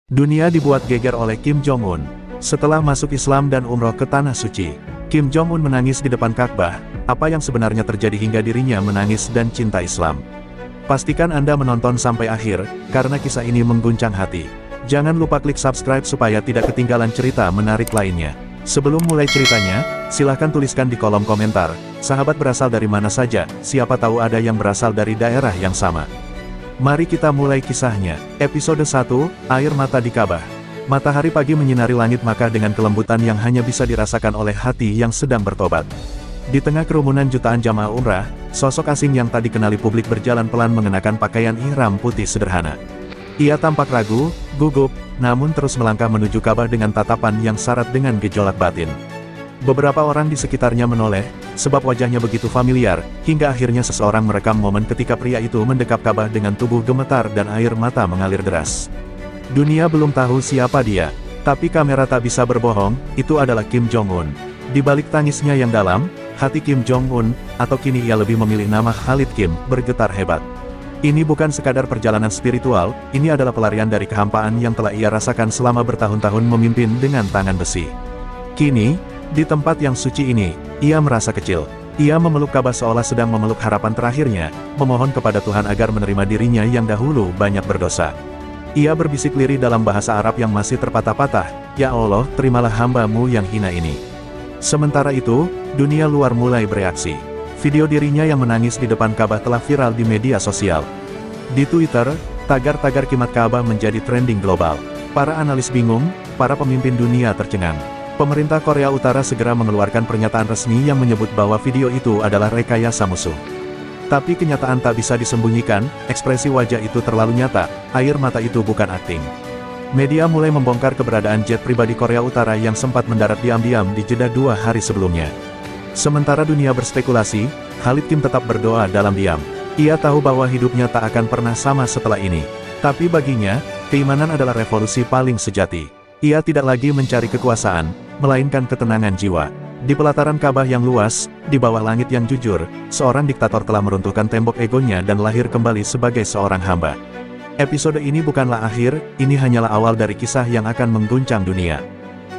Dunia dibuat geger oleh Kim Jong-un. Setelah masuk Islam dan umroh ke Tanah Suci, Kim Jong-un menangis di depan Ka'bah. Apa yang sebenarnya terjadi hingga dirinya menangis dan cinta Islam? Pastikan Anda menonton sampai akhir, karena kisah ini mengguncang hati. Jangan lupa klik subscribe supaya tidak ketinggalan cerita menarik lainnya. Sebelum mulai ceritanya, silahkan tuliskan di kolom komentar, sahabat berasal dari mana saja, siapa tahu ada yang berasal dari daerah yang sama. Mari kita mulai kisahnya. Episode 1, Air Mata di Ka'bah. Matahari pagi menyinari langit Makkah dengan kelembutan yang hanya bisa dirasakan oleh hati yang sedang bertobat. Di tengah kerumunan jutaan jamaah umrah, sosok asing yang tak dikenali publik berjalan pelan mengenakan pakaian ihram putih sederhana. Ia tampak ragu, gugup, namun terus melangkah menuju Ka'bah dengan tatapan yang syarat dengan gejolak batin. Beberapa orang di sekitarnya menoleh, sebab wajahnya begitu familiar, hingga akhirnya seseorang merekam momen ketika pria itu mendekap Ka'bah dengan tubuh gemetar dan air mata mengalir deras. Dunia belum tahu siapa dia, tapi kamera tak bisa berbohong, itu adalah Kim Jong-un. Di balik tangisnya yang dalam, hati Kim Jong-un, atau kini ia lebih memilih nama Khalid Kim, bergetar hebat. Ini bukan sekadar perjalanan spiritual, ini adalah pelarian dari kehampaan yang telah ia rasakan selama bertahun-tahun memimpin dengan tangan besi. Kini, di tempat yang suci ini, ia merasa kecil. Ia memeluk Ka'bah seolah sedang memeluk harapan terakhirnya, memohon kepada Tuhan agar menerima dirinya yang dahulu banyak berdosa. Ia berbisik lirih dalam bahasa Arab yang masih terpatah-patah, "Ya Allah, terimalah hamba-Mu yang hina ini." Sementara itu, dunia luar mulai bereaksi. Video dirinya yang menangis di depan Ka'bah telah viral di media sosial. Di Twitter, tagar-tagar kimat Ka'bah menjadi trending global. Para analis bingung, para pemimpin dunia tercengang. Pemerintah Korea Utara segera mengeluarkan pernyataan resmi yang menyebut bahwa video itu adalah rekayasa musuh. Tapi kenyataan tak bisa disembunyikan, ekspresi wajah itu terlalu nyata, air mata itu bukan akting. Media mulai membongkar keberadaan jet pribadi Korea Utara yang sempat mendarat diam-diam di Jeddah 2 hari sebelumnya. Sementara dunia berspekulasi, Khalid Kim tetap berdoa dalam diam. Ia tahu bahwa hidupnya tak akan pernah sama setelah ini. Tapi baginya, keimanan adalah revolusi paling sejati. Ia tidak lagi mencari kekuasaan, melainkan ketenangan jiwa. Di pelataran Ka'bah yang luas, di bawah langit yang jujur, seorang diktator telah meruntuhkan tembok egonya dan lahir kembali sebagai seorang hamba. Episode ini bukanlah akhir, ini hanyalah awal dari kisah yang akan mengguncang dunia.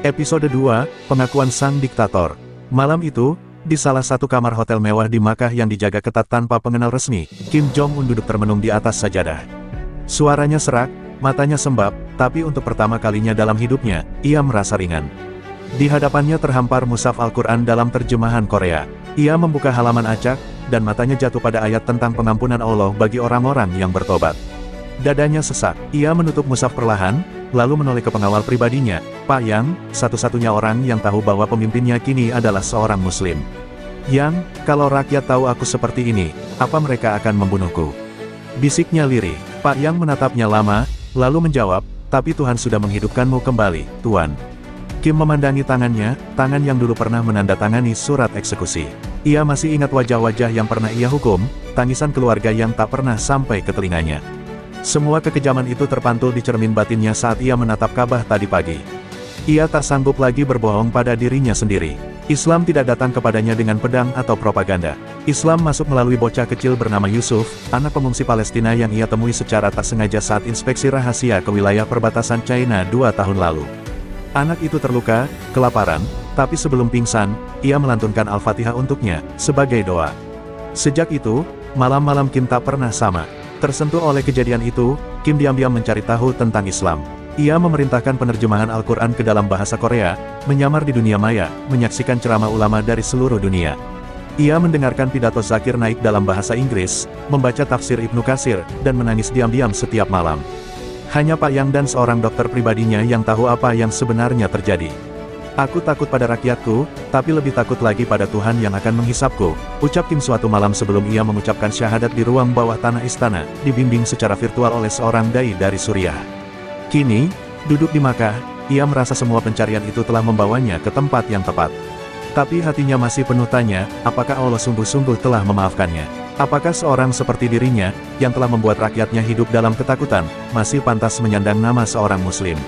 Episode 2, Pengakuan Sang Diktator. Malam itu, di salah satu kamar hotel mewah di Makkah yang dijaga ketat tanpa pengenal resmi, Kim Jong-un duduk termenung di atas sajadah. Suaranya serak, matanya sembab, tapi untuk pertama kalinya dalam hidupnya, ia merasa ringan. Di hadapannya terhampar mushaf Al-Quran dalam terjemahan Korea. Ia membuka halaman acak, dan matanya jatuh pada ayat tentang pengampunan Allah bagi orang-orang yang bertobat. Dadanya sesak, ia menutup mushaf perlahan, lalu menoleh ke pengawal pribadinya, Pak Yang, satu-satunya orang yang tahu bahwa pemimpinnya kini adalah seorang muslim. Yang, kalau rakyat tahu aku seperti ini, apa mereka akan membunuhku? Bisiknya lirih. Pak Yang menatapnya lama, lalu menjawab, tapi Tuhan sudah menghidupkanmu kembali, Tuan. Kim memandangi tangannya, tangan yang dulu pernah menandatangani surat eksekusi. Ia masih ingat wajah-wajah yang pernah ia hukum, tangisan keluarga yang tak pernah sampai ke telinganya. Semua kekejaman itu terpantul di cermin batinnya saat ia menatap Ka'bah tadi pagi. Ia tak sanggup lagi berbohong pada dirinya sendiri. Islam tidak datang kepadanya dengan pedang atau propaganda. Islam masuk melalui bocah kecil bernama Yusuf, anak pengungsi Palestina yang ia temui secara tak sengaja saat inspeksi rahasia ke wilayah perbatasan China 2 tahun lalu. Anak itu terluka, kelaparan, tapi sebelum pingsan, ia melantunkan Al-Fatihah untuknya, sebagai doa. Sejak itu, malam-malam Kim tak pernah sama. Tersentuh oleh kejadian itu, Kim diam-diam mencari tahu tentang Islam. Ia memerintahkan penerjemahan Al-Quran ke dalam bahasa Korea, menyamar di dunia maya, menyaksikan ceramah ulama dari seluruh dunia. Ia mendengarkan pidato Zakir Naik dalam bahasa Inggris, membaca tafsir Ibnu Katsir, dan menangis diam-diam setiap malam. Hanya Pak Yang dan seorang dokter pribadinya yang tahu apa yang sebenarnya terjadi. Aku takut pada rakyatku, tapi lebih takut lagi pada Tuhan yang akan menghisapku, ucap Kim suatu malam sebelum ia mengucapkan syahadat di ruang bawah tanah istana, dibimbing secara virtual oleh seorang dai dari Suriah. Kini, duduk di Makkah, ia merasa semua pencarian itu telah membawanya ke tempat yang tepat. Tapi hatinya masih penuh tanya, apakah Allah sungguh-sungguh telah memaafkannya? Apakah seorang seperti dirinya, yang telah membuat rakyatnya hidup dalam ketakutan, masih pantas menyandang nama seorang muslim?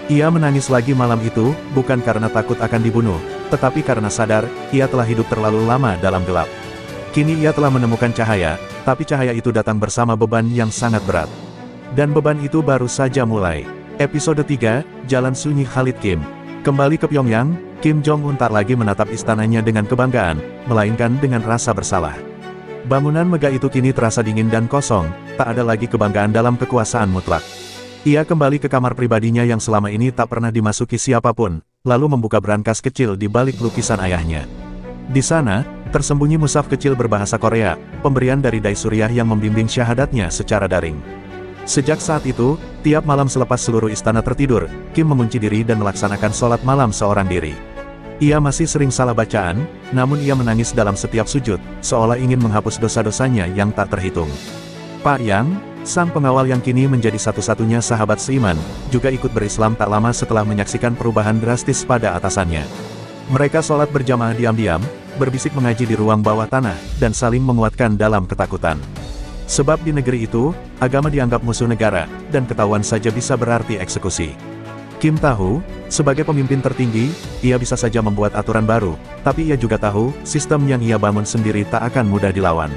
Ia menangis lagi malam itu, bukan karena takut akan dibunuh, tetapi karena sadar, ia telah hidup terlalu lama dalam gelap. Kini ia telah menemukan cahaya, tapi cahaya itu datang bersama beban yang sangat berat. Dan beban itu baru saja mulai. Episode 3, Jalan Sunyi Khalid Kim. Kembali ke Pyongyang, Kim Jong-un tak lagi menatap istananya dengan kebanggaan, melainkan dengan rasa bersalah. Bangunan megah itu kini terasa dingin dan kosong, tak ada lagi kebanggaan dalam kekuasaan mutlak. Ia kembali ke kamar pribadinya yang selama ini tak pernah dimasuki siapapun, lalu membuka brankas kecil di balik lukisan ayahnya. Di sana, tersembunyi mushaf kecil berbahasa Korea, pemberian dari Dai Suryah yang membimbing syahadatnya secara daring. Sejak saat itu, tiap malam selepas seluruh istana tertidur, Kim mengunci diri dan melaksanakan sholat malam seorang diri. Ia masih sering salah bacaan, namun ia menangis dalam setiap sujud, seolah ingin menghapus dosa-dosanya yang tak terhitung. Pak Yang, sang pengawal yang kini menjadi satu-satunya sahabat seiman, juga ikut berislam tak lama setelah menyaksikan perubahan drastis pada atasannya. Mereka sholat berjamaah diam-diam, berbisik mengaji di ruang bawah tanah, dan saling menguatkan dalam ketakutan. Sebab di negeri itu, agama dianggap musuh negara, dan ketahuan saja bisa berarti eksekusi. Kim tahu, sebagai pemimpin tertinggi, ia bisa saja membuat aturan baru, tapi ia juga tahu, sistem yang ia bangun sendiri tak akan mudah dilawan.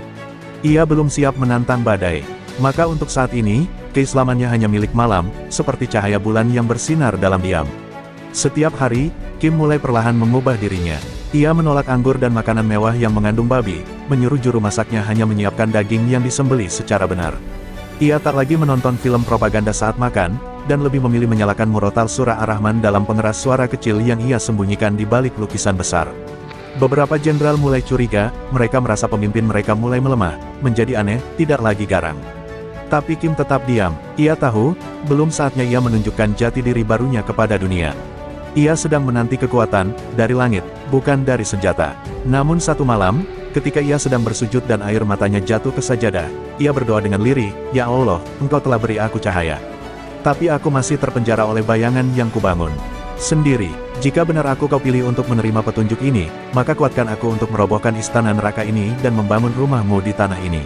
Ia belum siap menantang badai. Maka untuk saat ini, keislamannya hanya milik malam, seperti cahaya bulan yang bersinar dalam diam. Setiap hari, Kim mulai perlahan mengubah dirinya. Ia menolak anggur dan makanan mewah yang mengandung babi, menyuruh juru masaknya hanya menyiapkan daging yang disembelih secara benar. Ia tak lagi menonton film propaganda saat makan, dan lebih memilih menyalakan murotal surah Ar-Rahman dalam pengeras suara kecil yang ia sembunyikan di balik lukisan besar. Beberapa jenderal mulai curiga, mereka merasa pemimpin mereka mulai melemah, menjadi aneh, tidak lagi garang. Tapi Kim tetap diam. Ia tahu, belum saatnya ia menunjukkan jati diri barunya kepada dunia. Ia sedang menanti kekuatan dari langit, bukan dari senjata. Namun satu malam, ketika ia sedang bersujud dan air matanya jatuh ke sajadah, ia berdoa dengan lirih, "Ya Allah, Engkau telah beri aku cahaya. Tapi aku masih terpenjara oleh bayangan yang kubangun sendiri. Jika benar aku Kau pilih untuk menerima petunjuk ini, maka kuatkan aku untuk merobohkan istana neraka ini dan membangun rumahmu di tanah ini."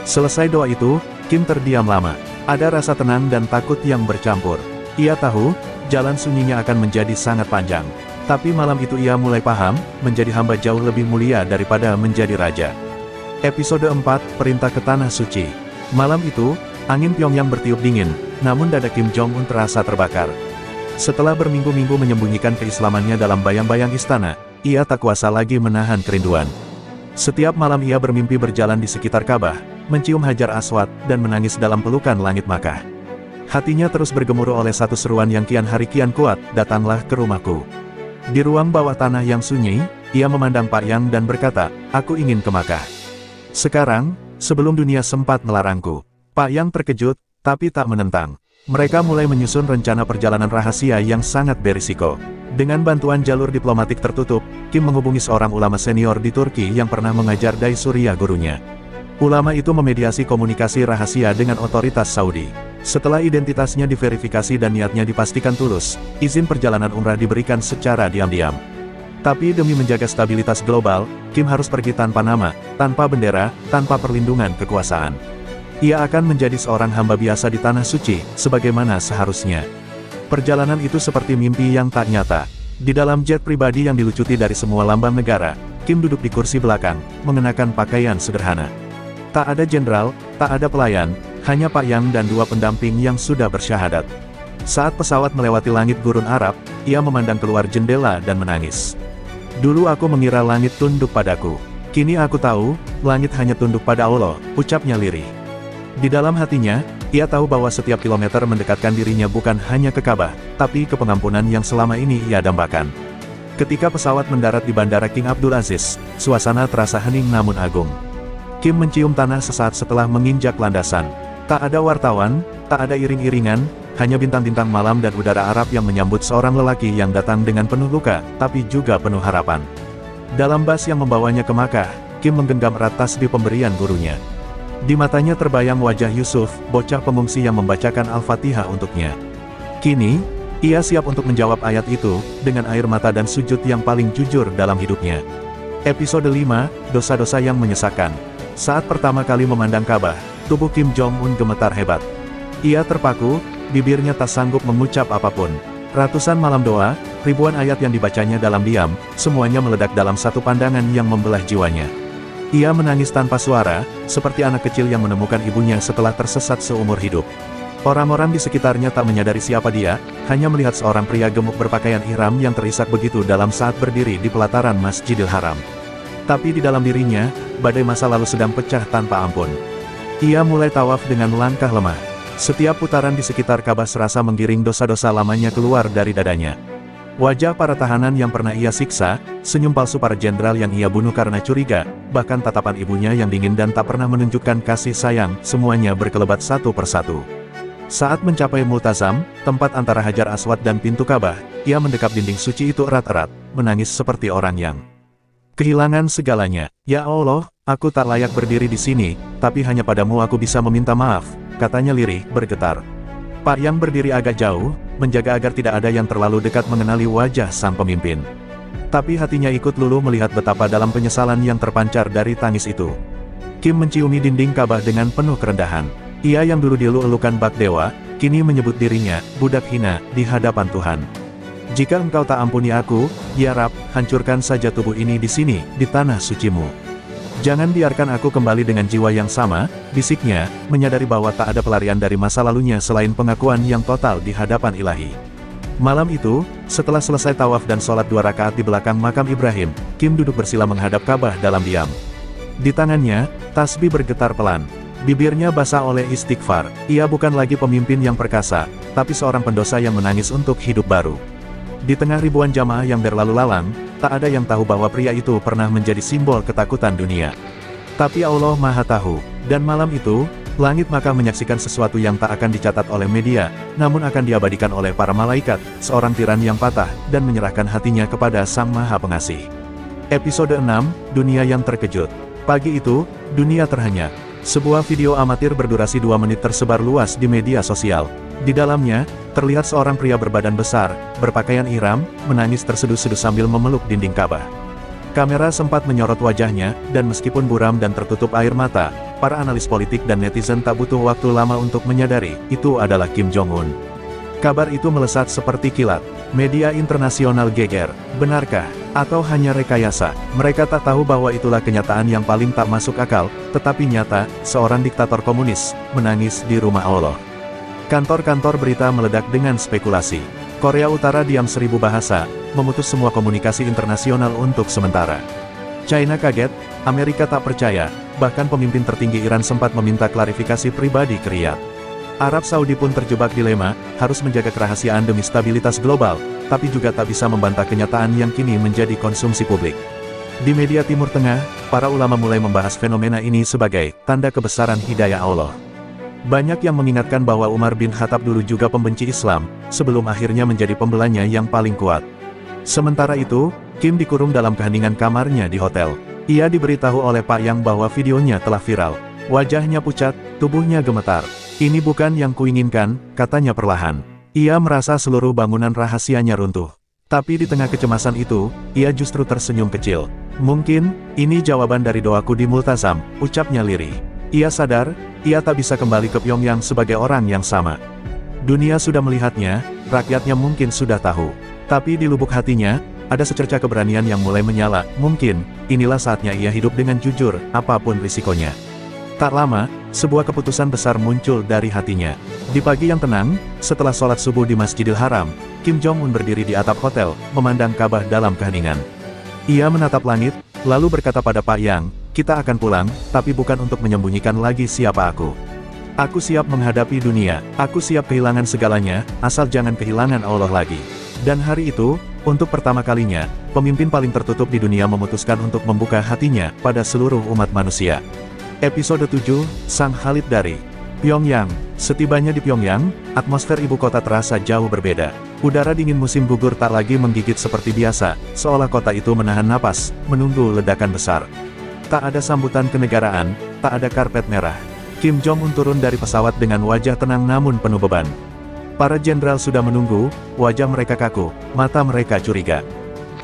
Selesai doa itu, Kim terdiam lama. Ada rasa tenang dan takut yang bercampur. Ia tahu, jalan sunyinya akan menjadi sangat panjang. Tapi malam itu ia mulai paham, menjadi hamba jauh lebih mulia daripada menjadi raja. Episode 4, Perintah ke Tanah Suci. Malam itu, angin Pyongyang bertiup dingin, namun dada Kim Jong-un terasa terbakar. Setelah berminggu-minggu menyembunyikan keislamannya dalam bayang-bayang istana, ia tak kuasa lagi menahan kerinduan. Setiap malam ia bermimpi berjalan di sekitar Ka'bah, mencium Hajar Aswad, dan menangis dalam pelukan langit Makkah. Hatinya terus bergemuruh oleh satu seruan yang kian hari kian kuat, "Datanglah ke rumahku." Di ruang bawah tanah yang sunyi, ia memandang Pak Yang dan berkata, "Aku ingin ke Makkah sekarang, sebelum dunia sempat melarangku." Pak Yang terkejut, tapi tak menentang. Mereka mulai menyusun rencana perjalanan rahasia yang sangat berisiko. Dengan bantuan jalur diplomatik tertutup, Kim menghubungi seorang ulama senior di Turki yang pernah mengajar Dai Suryah gurunya. Ulama itu memediasi komunikasi rahasia dengan otoritas Saudi. Setelah identitasnya diverifikasi dan niatnya dipastikan tulus, izin perjalanan umrah diberikan secara diam-diam. Tapi demi menjaga stabilitas global, Kim harus pergi tanpa nama, tanpa bendera, tanpa perlindungan kekuasaan. Ia akan menjadi seorang hamba biasa di Tanah Suci, sebagaimana seharusnya. Perjalanan itu seperti mimpi yang tak nyata. Di dalam jet pribadi yang dilucuti dari semua lambang negara, Kim duduk di kursi belakang, mengenakan pakaian sederhana. Tak ada jenderal, tak ada pelayan, hanya Pak Yang dan dua pendamping yang sudah bersyahadat. Saat pesawat melewati langit gurun Arab, ia memandang keluar jendela dan menangis. "Dulu aku mengira langit tunduk padaku. Kini aku tahu, langit hanya tunduk pada Allah," ucapnya lirih. Di dalam hatinya, ia tahu bahwa setiap kilometer mendekatkan dirinya bukan hanya ke Ka'bah, tapi ke pengampunan yang selama ini ia dambakan. Ketika pesawat mendarat di Bandara King Abdul Aziz, suasana terasa hening namun agung. Kim mencium tanah sesaat setelah menginjak landasan. Tak ada wartawan, tak ada iring-iringan, hanya bintang-bintang malam dan udara Arab yang menyambut seorang lelaki yang datang dengan penuh luka, tapi juga penuh harapan. Dalam bas yang membawanya ke Makkah, Kim menggenggam erat tasbih pemberian gurunya. Di matanya terbayang wajah Yusuf, bocah pengungsi yang membacakan Al-Fatihah untuknya. Kini, ia siap untuk menjawab ayat itu, dengan air mata dan sujud yang paling jujur dalam hidupnya. Episode 5, Dosa-dosa yang Menyesakan. Saat pertama kali memandang Ka'bah, tubuh Kim Jong-un gemetar hebat. Ia terpaku, bibirnya tak sanggup mengucap apapun. Ratusan malam doa, ribuan ayat yang dibacanya dalam diam, semuanya meledak dalam satu pandangan yang membelah jiwanya. Ia menangis tanpa suara, seperti anak kecil yang menemukan ibunya setelah tersesat seumur hidup. Orang-orang di sekitarnya tak menyadari siapa dia, hanya melihat seorang pria gemuk berpakaian ihram yang terisak begitu dalam saat berdiri di pelataran Masjidil Haram. Tapi di dalam dirinya, badai masa lalu sedang pecah tanpa ampun. Ia mulai tawaf dengan langkah lemah. Setiap putaran di sekitar Ka'bah serasa menggiring dosa-dosa lamanya keluar dari dadanya. Wajah para tahanan yang pernah ia siksa, senyum palsu para jenderal yang ia bunuh karena curiga, bahkan tatapan ibunya yang dingin dan tak pernah menunjukkan kasih sayang, semuanya berkelebat satu persatu. Saat mencapai Multazam, tempat antara Hajar Aswad dan pintu Ka'bah, ia mendekap dinding suci itu erat-erat, menangis seperti orang yang kehilangan segalanya. Ya Allah, aku tak layak berdiri di sini, tapi hanya padamu aku bisa meminta maaf, katanya lirih, bergetar. Pak Yang berdiri agak jauh, menjaga agar tidak ada yang terlalu dekat mengenali wajah sang pemimpin. Tapi hatinya ikut luluh melihat betapa dalam penyesalan yang terpancar dari tangis itu. Kim menciumi dinding Ka'bah dengan penuh kerendahan. Ia yang dulu dielu-elukan bak dewa, kini menyebut dirinya, budak hina, di hadapan Tuhan. Jika engkau tak ampuni aku, ya Rab, hancurkan saja tubuh ini di sini, di tanah sucimu. Jangan biarkan aku kembali dengan jiwa yang sama, bisiknya, menyadari bahwa tak ada pelarian dari masa lalunya selain pengakuan yang total di hadapan ilahi. Malam itu, setelah selesai tawaf dan sholat 2 rakaat di belakang makam Ibrahim, Kim duduk bersila menghadap Ka'bah dalam diam. Di tangannya, tasbih bergetar pelan. Bibirnya basah oleh istighfar. Ia bukan lagi pemimpin yang perkasa, tapi seorang pendosa yang menangis untuk hidup baru. Di tengah ribuan jamaah yang berlalu lalang, tak ada yang tahu bahwa pria itu pernah menjadi simbol ketakutan dunia. Tapi Allah Maha Tahu, dan malam itu, langit Makkah menyaksikan sesuatu yang tak akan dicatat oleh media, namun akan diabadikan oleh para malaikat, seorang tiran yang patah, dan menyerahkan hatinya kepada Sang Maha Pengasih. Episode 6, Dunia yang Terkejut. Pagi itu, dunia terhenyak. Sebuah video amatir berdurasi 2 menit tersebar luas di media sosial. Di dalamnya, terlihat seorang pria berbadan besar, berpakaian ihram, menangis terseduh-seduh sambil memeluk dinding Ka'bah. Kamera sempat menyorot wajahnya, dan meskipun buram dan tertutup air mata, para analis politik dan netizen tak butuh waktu lama untuk menyadari, itu adalah Kim Jong-un. Kabar itu melesat seperti kilat. Media internasional geger. Benarkah? Atau hanya rekayasa? Mereka tak tahu bahwa itulah kenyataan yang paling tak masuk akal, tetapi nyata, seorang diktator komunis, menangis di rumah Allah. Kantor-kantor berita meledak dengan spekulasi. Korea Utara diam 1000 bahasa, memutus semua komunikasi internasional untuk sementara. China kaget, Amerika tak percaya, bahkan pemimpin tertinggi Iran sempat meminta klarifikasi pribadi ke Riyadh. Arab Saudi pun terjebak dilema, harus menjaga kerahasiaan demi stabilitas global, tapi juga tak bisa membantah kenyataan yang kini menjadi konsumsi publik. Di media Timur Tengah, para ulama mulai membahas fenomena ini sebagai tanda kebesaran hidayah Allah. Banyak yang mengingatkan bahwa Umar bin Khattab dulu juga pembenci Islam, sebelum akhirnya menjadi pembelanya yang paling kuat. Sementara itu, Kim dikurung dalam keheningan kamarnya di hotel. Ia diberitahu oleh Pak Yang bahwa videonya telah viral. Wajahnya pucat, tubuhnya gemetar. Ini bukan yang kuinginkan, katanya perlahan. Ia merasa seluruh bangunan rahasianya runtuh. Tapi di tengah kecemasan itu, ia justru tersenyum kecil. Mungkin, ini jawaban dari doaku di Multazam, ucapnya lirih. Ia sadar, ia tak bisa kembali ke Pyongyang sebagai orang yang sama. Dunia sudah melihatnya, rakyatnya mungkin sudah tahu. Tapi di lubuk hatinya, ada secerca keberanian yang mulai menyala. Mungkin, inilah saatnya ia hidup dengan jujur, apapun risikonya. Tak lama, sebuah keputusan besar muncul dari hatinya. Di pagi yang tenang, setelah sholat subuh di Masjidil Haram, Kim Jong-un berdiri di atap hotel, memandang Ka'bah dalam keheningan. Ia menatap langit, lalu berkata pada Pak Yang, kita akan pulang, tapi bukan untuk menyembunyikan lagi siapa aku. Aku siap menghadapi dunia, aku siap kehilangan segalanya, asal jangan kehilangan Allah lagi. Dan hari itu, untuk pertama kalinya, pemimpin paling tertutup di dunia memutuskan untuk membuka hatinya pada seluruh umat manusia. Episode 7, Sang Khalid dari Pyongyang. Setibanya di Pyongyang, atmosfer ibu kota terasa jauh berbeda. Udara dingin musim gugur tak lagi menggigit seperti biasa, seolah kota itu menahan napas, menunggu ledakan besar. Tak ada sambutan kenegaraan, tak ada karpet merah. Kim Jong-un turun dari pesawat dengan wajah tenang namun penuh beban. Para jenderal sudah menunggu, wajah mereka kaku, mata mereka curiga.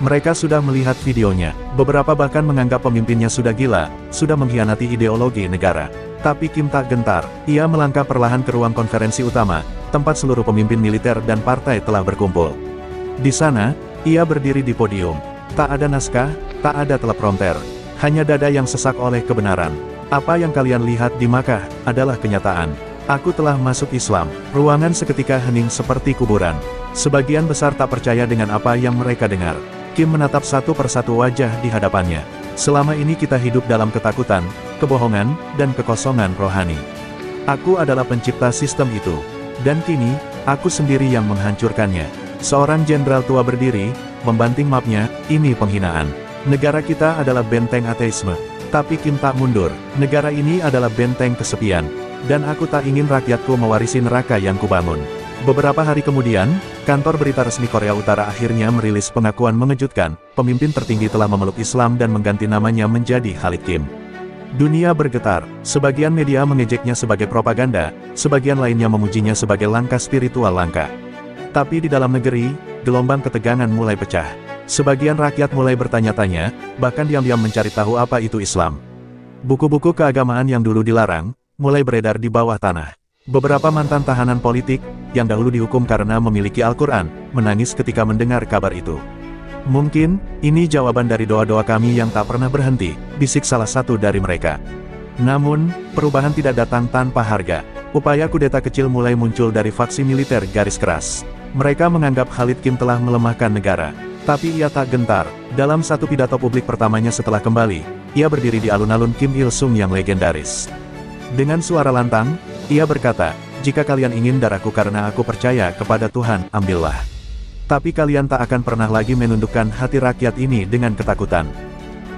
Mereka sudah melihat videonya, beberapa bahkan menganggap pemimpinnya sudah gila, sudah mengkhianati ideologi negara. Tapi Kim tak gentar, ia melangkah perlahan ke ruang konferensi utama, tempat seluruh pemimpin militer dan partai telah berkumpul. Di sana, ia berdiri di podium. Tak ada naskah, tak ada teleprompter, hanya dada yang sesak oleh kebenaran. Apa yang kalian lihat di Makkah, adalah kenyataan. Aku telah masuk Islam. Ruangan seketika hening seperti kuburan. Sebagian besar tak percaya dengan apa yang mereka dengar. Kim menatap satu persatu wajah di hadapannya. Selama ini kita hidup dalam ketakutan, kebohongan, dan kekosongan rohani. Aku adalah pencipta sistem itu. Dan kini, aku sendiri yang menghancurkannya. Seorang jenderal tua berdiri, membanting mapnya, ini penghinaan. Negara kita adalah benteng ateisme. Tapi Kim tak mundur. Negara ini adalah benteng kesepian. Dan aku tak ingin rakyatku mewarisi neraka yang kubangun. Beberapa hari kemudian, kantor berita resmi Korea Utara akhirnya merilis pengakuan mengejutkan, pemimpin tertinggi telah memeluk Islam dan mengganti namanya menjadi Khalid Kim. Dunia bergetar, sebagian media mengejeknya sebagai propaganda, sebagian lainnya memujinya sebagai langkah spiritual langka. Tapi di dalam negeri, gelombang ketegangan mulai pecah. Sebagian rakyat mulai bertanya-tanya, bahkan diam-diam mencari tahu apa itu Islam. Buku-buku keagamaan yang dulu dilarang, mulai beredar di bawah tanah. Beberapa mantan tahanan politik, yang dahulu dihukum karena memiliki Al-Quran, menangis ketika mendengar kabar itu. Mungkin, ini jawaban dari doa-doa kami yang tak pernah berhenti, bisik salah satu dari mereka. Namun, perubahan tidak datang tanpa harga. Upaya kudeta kecil mulai muncul dari faksi militer garis keras. Mereka menganggap Khalid Kim telah melemahkan negara. Tapi ia tak gentar. Dalam satu pidato publik pertamanya setelah kembali, ia berdiri di alun-alun Kim Il-sung yang legendaris. Dengan suara lantang, ia berkata, "Jika kalian ingin darahku karena aku percaya kepada Tuhan, ambillah. Tapi kalian tak akan pernah lagi menundukkan hati rakyat ini dengan ketakutan."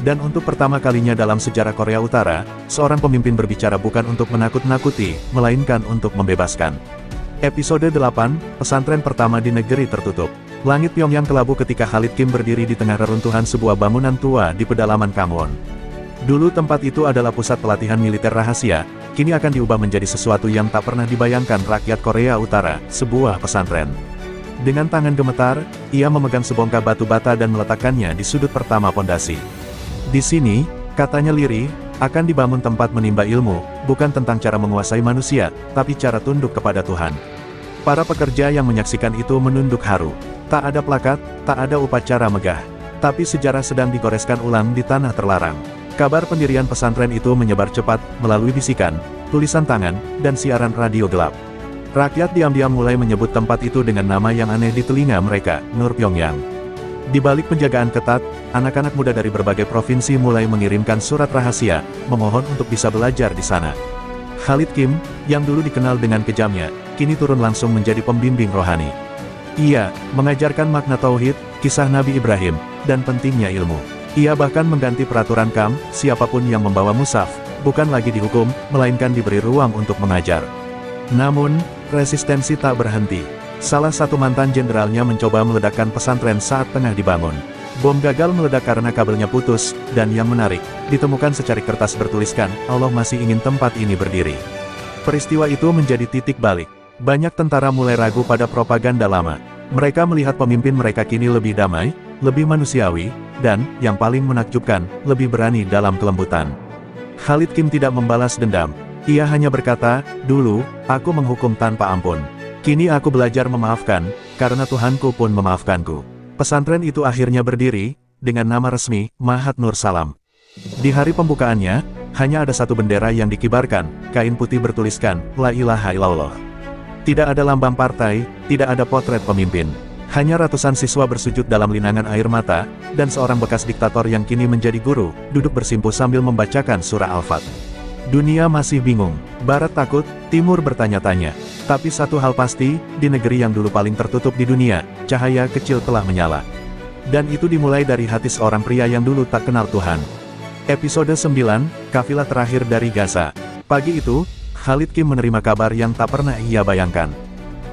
Dan untuk pertama kalinya dalam sejarah Korea Utara, seorang pemimpin berbicara bukan untuk menakut-nakuti, melainkan untuk membebaskan. Episode 8, pesantren pertama di negeri tertutup. Langit Pyongyang kelabu ketika Khalid Kim berdiri di tengah reruntuhan sebuah bangunan tua di pedalaman Kamwon. Dulu tempat itu adalah pusat pelatihan militer rahasia, kini akan diubah menjadi sesuatu yang tak pernah dibayangkan rakyat Korea Utara, sebuah pesantren. Dengan tangan gemetar, ia memegang sebongkah batu bata dan meletakkannya di sudut pertama pondasi. Di sini, katanya lirih, akan dibangun tempat menimba ilmu, bukan tentang cara menguasai manusia, tapi cara tunduk kepada Tuhan. Para pekerja yang menyaksikan itu menunduk haru. Tak ada plakat, tak ada upacara megah. Tapi sejarah sedang digoreskan ulang di tanah terlarang. Kabar pendirian pesantren itu menyebar cepat, melalui bisikan, tulisan tangan, dan siaran radio gelap. Rakyat diam-diam mulai menyebut tempat itu dengan nama yang aneh di telinga mereka, Nur Pyongyang. Di balik penjagaan ketat, anak-anak muda dari berbagai provinsi mulai mengirimkan surat rahasia, memohon untuk bisa belajar di sana. Khalid Kim, yang dulu dikenal dengan kejamnya, kini turun langsung menjadi pembimbing rohani. Ia mengajarkan makna tauhid, kisah Nabi Ibrahim, dan pentingnya ilmu. Ia bahkan mengganti peraturan KAM, siapapun yang membawa mushaf, bukan lagi dihukum, melainkan diberi ruang untuk mengajar. Namun, resistensi tak berhenti. Salah satu mantan jenderalnya mencoba meledakkan pesantren saat tengah dibangun. Bom gagal meledak karena kabelnya putus, dan yang menarik, ditemukan secari kertas bertuliskan, Allah masih ingin tempat ini berdiri. Peristiwa itu menjadi titik balik. Banyak tentara mulai ragu pada propaganda lama. Mereka melihat pemimpin mereka kini lebih damai, lebih manusiawi, dan, yang paling menakjubkan, lebih berani dalam kelembutan. Khalid Kim tidak membalas dendam. Ia hanya berkata, "Dulu, aku menghukum tanpa ampun. Kini aku belajar memaafkan, karena Tuhanku pun memaafkanku." Pesantren itu akhirnya berdiri, dengan nama resmi, Mahat Nur Salam. Di hari pembukaannya, hanya ada satu bendera yang dikibarkan, kain putih bertuliskan, La ilaha illallah. Tidak ada lambang partai, tidak ada potret pemimpin. Hanya ratusan siswa bersujud dalam linangan air mata, dan seorang bekas diktator yang kini menjadi guru, duduk bersimpuh sambil membacakan surah Al-Fat. Dunia masih bingung, Barat takut, Timur bertanya-tanya. Tapi satu hal pasti, di negeri yang dulu paling tertutup di dunia, cahaya kecil telah menyala. Dan itu dimulai dari hati seorang pria yang dulu tak kenal Tuhan. Episode 9, Kafilah Terakhir dari Gaza. Pagi itu, Khalid Kim menerima kabar yang tak pernah ia bayangkan.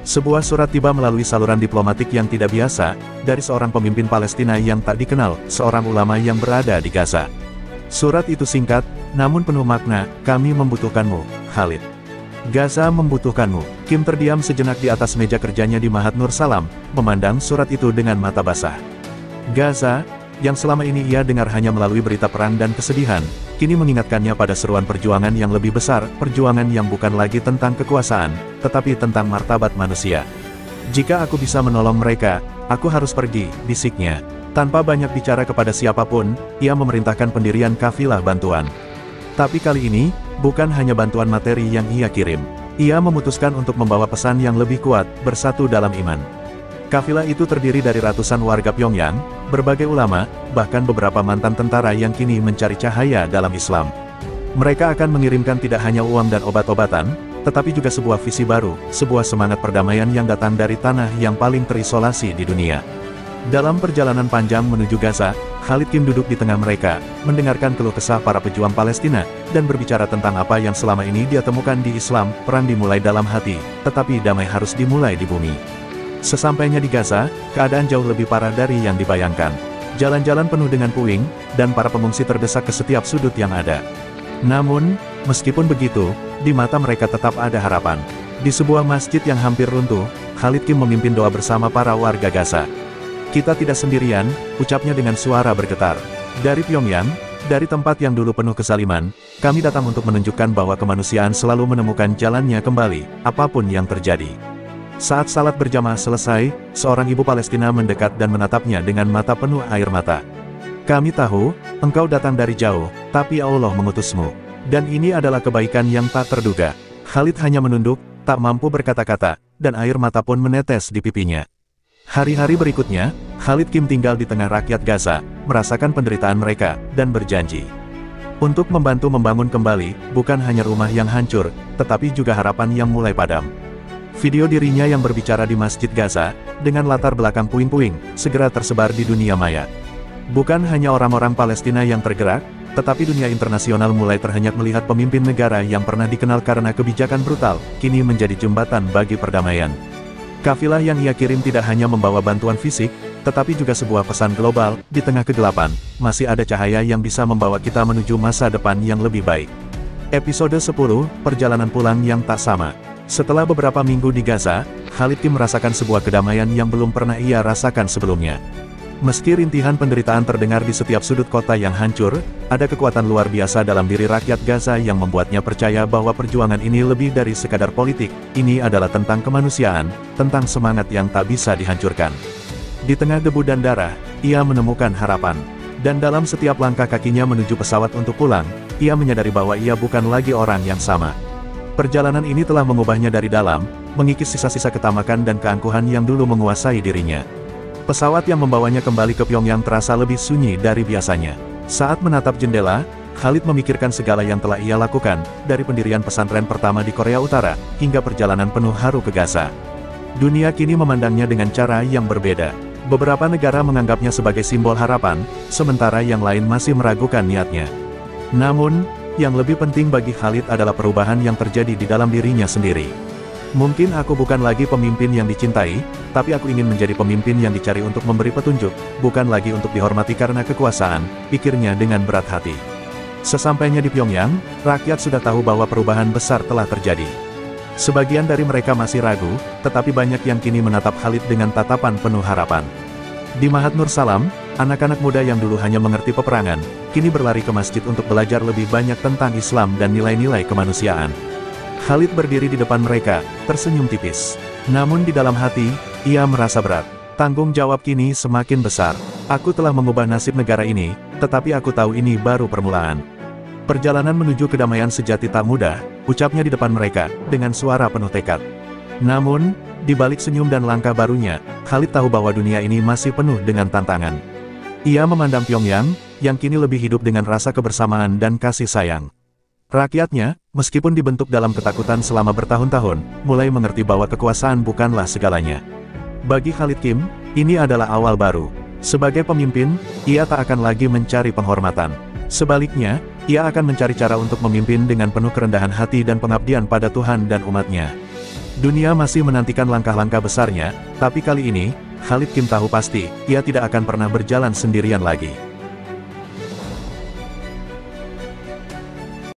Sebuah surat tiba melalui saluran diplomatik yang tidak biasa, dari seorang pemimpin Palestina yang tak dikenal, seorang ulama yang berada di Gaza. Surat itu singkat, namun penuh makna, "Kami membutuhkanmu, Khalid. Gaza membutuhkanmu." Kim terdiam sejenak di atas meja kerjanya di Mahat Nur Salam, memandang surat itu dengan mata basah. Gaza, yang selama ini ia dengar hanya melalui berita perang dan kesedihan, kini mengingatkannya pada seruan perjuangan yang lebih besar, perjuangan yang bukan lagi tentang kekuasaan, tetapi tentang martabat manusia. "Jika aku bisa menolong mereka, aku harus pergi," bisiknya. Tanpa banyak bicara kepada siapapun, ia memerintahkan pendirian kafilah bantuan. Tapi kali ini, bukan hanya bantuan materi yang ia kirim. Ia memutuskan untuk membawa pesan yang lebih kuat, bersatu dalam iman. Kafilah itu terdiri dari ratusan warga Pyongyang, berbagai ulama, bahkan beberapa mantan tentara yang kini mencari cahaya dalam Islam. Mereka akan mengirimkan tidak hanya uang dan obat-obatan, tetapi juga sebuah visi baru, sebuah semangat perdamaian yang datang dari tanah yang paling terisolasi di dunia. Dalam perjalanan panjang menuju Gaza, Khalid Kim duduk di tengah mereka, mendengarkan keluh kesah para pejuang Palestina, dan berbicara tentang apa yang selama ini dia temukan di Islam. Perang dimulai dalam hati, tetapi damai harus dimulai di bumi. Sesampainya di Gaza, keadaan jauh lebih parah dari yang dibayangkan. Jalan-jalan penuh dengan puing, dan para pengungsi terdesak ke setiap sudut yang ada. Namun, meskipun begitu, di mata mereka tetap ada harapan. Di sebuah masjid yang hampir runtuh, Khalid Kim memimpin doa bersama para warga Gaza. "Kita tidak sendirian," ucapnya dengan suara bergetar. "Dari Pyongyang, dari tempat yang dulu penuh kesaliman, kami datang untuk menunjukkan bahwa kemanusiaan selalu menemukan jalannya kembali, apapun yang terjadi." Saat salat berjamaah selesai, seorang ibu Palestina mendekat dan menatapnya dengan mata penuh air mata. "Kami tahu, engkau datang dari jauh, tapi Allah mengutusmu. Dan ini adalah kebaikan yang tak terduga." Khalid hanya menunduk, tak mampu berkata-kata, dan air mata pun menetes di pipinya. Hari-hari berikutnya, Khalid Kim tinggal di tengah rakyat Gaza, merasakan penderitaan mereka, dan berjanji untuk membantu membangun kembali, bukan hanya rumah yang hancur, tetapi juga harapan yang mulai padam. Video dirinya yang berbicara di Masjid Gaza, dengan latar belakang puing-puing, segera tersebar di dunia maya. Bukan hanya orang-orang Palestina yang tergerak, tetapi dunia internasional mulai terhenyak melihat pemimpin negara yang pernah dikenal karena kebijakan brutal, kini menjadi jembatan bagi perdamaian. Kafilah yang ia kirim tidak hanya membawa bantuan fisik, tetapi juga sebuah pesan global. Di tengah kegelapan, masih ada cahaya yang bisa membawa kita menuju masa depan yang lebih baik. Episode 10, Perjalanan Pulang yang Tak Sama. Setelah beberapa minggu di Gaza, Khalid Kim merasakan sebuah kedamaian yang belum pernah ia rasakan sebelumnya. Meski rintihan penderitaan terdengar di setiap sudut kota yang hancur, ada kekuatan luar biasa dalam diri rakyat Gaza yang membuatnya percaya bahwa perjuangan ini lebih dari sekadar politik. Ini adalah tentang kemanusiaan, tentang semangat yang tak bisa dihancurkan. Di tengah debu dan darah, ia menemukan harapan. Dan dalam setiap langkah kakinya menuju pesawat untuk pulang, ia menyadari bahwa ia bukan lagi orang yang sama. Perjalanan ini telah mengubahnya dari dalam, mengikis sisa-sisa ketamakan dan keangkuhan yang dulu menguasai dirinya. Pesawat yang membawanya kembali ke Pyongyang terasa lebih sunyi dari biasanya. Saat menatap jendela, Khalid memikirkan segala yang telah ia lakukan, dari pendirian pesantren pertama di Korea Utara, hingga perjalanan penuh haru ke Gaza. Dunia kini memandangnya dengan cara yang berbeda. Beberapa negara menganggapnya sebagai simbol harapan, sementara yang lain masih meragukan niatnya. Namun, yang lebih penting bagi Khalid adalah perubahan yang terjadi di dalam dirinya sendiri. "Mungkin aku bukan lagi pemimpin yang dicintai, tapi aku ingin menjadi pemimpin yang dicari untuk memberi petunjuk, bukan lagi untuk dihormati karena kekuasaan," pikirnya dengan berat hati. Sesampainya di Pyongyang, rakyat sudah tahu bahwa perubahan besar telah terjadi. Sebagian dari mereka masih ragu, tetapi banyak yang kini menatap Khalid dengan tatapan penuh harapan. Di Mahat Nur Salam, anak-anak muda yang dulu hanya mengerti peperangan, kini berlari ke masjid untuk belajar lebih banyak tentang Islam dan nilai-nilai kemanusiaan. Khalid berdiri di depan mereka, tersenyum tipis. Namun di dalam hati, ia merasa berat. Tanggung jawab kini semakin besar. "Aku telah mengubah nasib negara ini, tetapi aku tahu ini baru permulaan." Perjalanan menuju kedamaian sejati tak mudah, ucapnya di depan mereka, dengan suara penuh tekad. Namun, di balik senyum dan langkah barunya, Khalid tahu bahwa dunia ini masih penuh dengan tantangan. Ia memandang Pyongyang, yang kini lebih hidup dengan rasa kebersamaan dan kasih sayang. Rakyatnya, meskipun dibentuk dalam ketakutan selama bertahun-tahun, mulai mengerti bahwa kekuasaan bukanlah segalanya. Bagi Khalid Kim, ini adalah awal baru. Sebagai pemimpin, ia tak akan lagi mencari penghormatan. Sebaliknya, ia akan mencari cara untuk memimpin dengan penuh kerendahan hati dan pengabdian pada Tuhan dan umatnya. Dunia masih menantikan langkah-langkah besarnya, tapi kali ini, Khalid Kim tahu pasti, ia tidak akan pernah berjalan sendirian lagi.